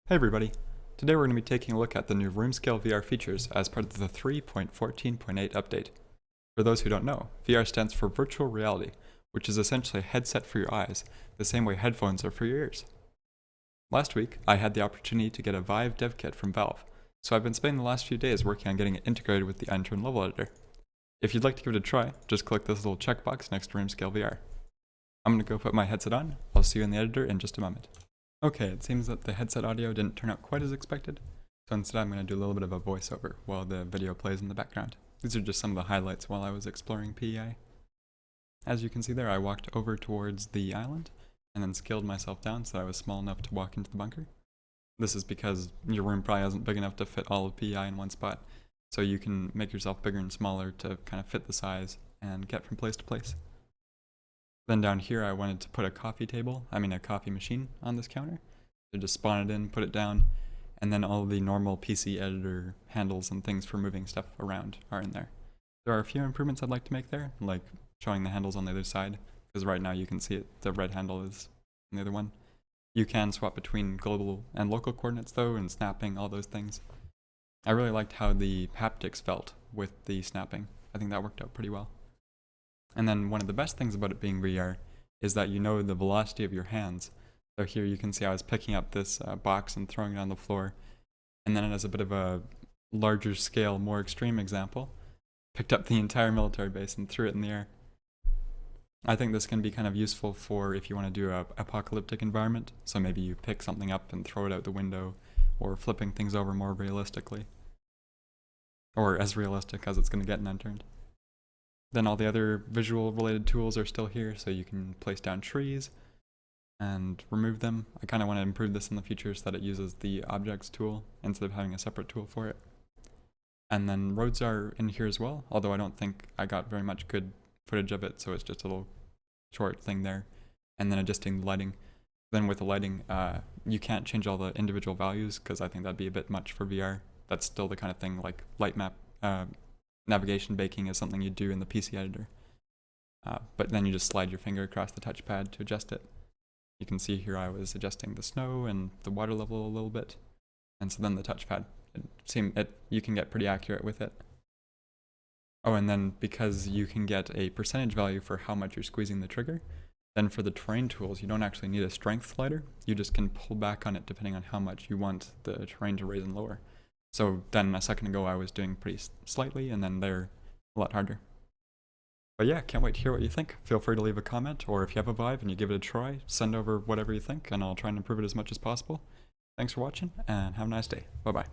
Hey everybody! Today we're going to be taking a look at the new Roomscale VR features as part of the 3.14.8 update. For those who don't know, VR stands for virtual reality, which is essentially a headset for your eyes, the same way headphones are for your ears. Last week, I had the opportunity to get a Vive dev kit from Valve, so I've been spending the last few days working on getting it integrated with the Unturned level editor. If you'd like to give it a try, just click this little checkbox next to Roomscale VR. I'm going to go put my headset on. I'll see you in the editor in just a moment. Okay, it seems that the headset audio didn't turn out quite as expected, so instead I'm going to do a little bit of a voiceover while the video plays in the background. These are just some of the highlights while I was exploring PEI. As you can see there, I walked over towards the island, and then scaled myself down so that I was small enough to walk into the bunker. This is because your room probably isn't big enough to fit all of PEI in one spot, so you can make yourself bigger and smaller to kind of fit the size and get from place to place. Then down here I wanted to put a coffee machine on this counter. So just spawn it in, put it down, and then all the normal PC editor handles and things for moving stuff around are in there. There are a few improvements I'd like to make there, like showing the handles on the other side, because right now you can see it, the red handle is on the other one. You can swap between global and local coordinates though, and snapping, all those things. I really liked how the haptics felt with the snapping. I think that worked out pretty well. And then one of the best things about it being VR is that you know the velocity of your hands. So here you can see I was picking up this box and throwing it on the floor. And then as a bit of a larger scale, more extreme example, picked up the entire military base and threw it in the air. I think this can be kind of useful for if you want to do an apocalyptic environment. So maybe you pick something up and throw it out the window, or flipping things over more realistically. Or as realistic as it's going to get in Unturned. Then all the other visual related tools are still here, so you can place down trees and remove them. I kind of want to improve this in the future so that it uses the objects tool instead of having a separate tool for it. And then roads are in here as well, although I don't think I got very much good footage of it, so it's just a little short thing there. And then adjusting the lighting. Then with the lighting, you can't change all the individual values because I think that'd be a bit much for VR. That's still the kind of thing like light map, navigation baking is something you do in the PC editor. But then you just slide your finger across the touchpad to adjust it. You can see here I was adjusting the snow and the water level a little bit. And so then the touchpad, you can get pretty accurate with it. Oh, and then because you can get a percentage value for how much you're squeezing the trigger, then for the terrain tools, you don't actually need a strength slider. You just can pull back on it depending on how much you want the terrain to raise and lower. So then a second ago I was doing pretty slightly, and then they're a lot harder. But yeah, can't wait to hear what you think. Feel free to leave a comment, or if you have a Vive and you give it a try, send over whatever you think, and I'll try and improve it as much as possible. Thanks for watching, and have a nice day. Bye-bye.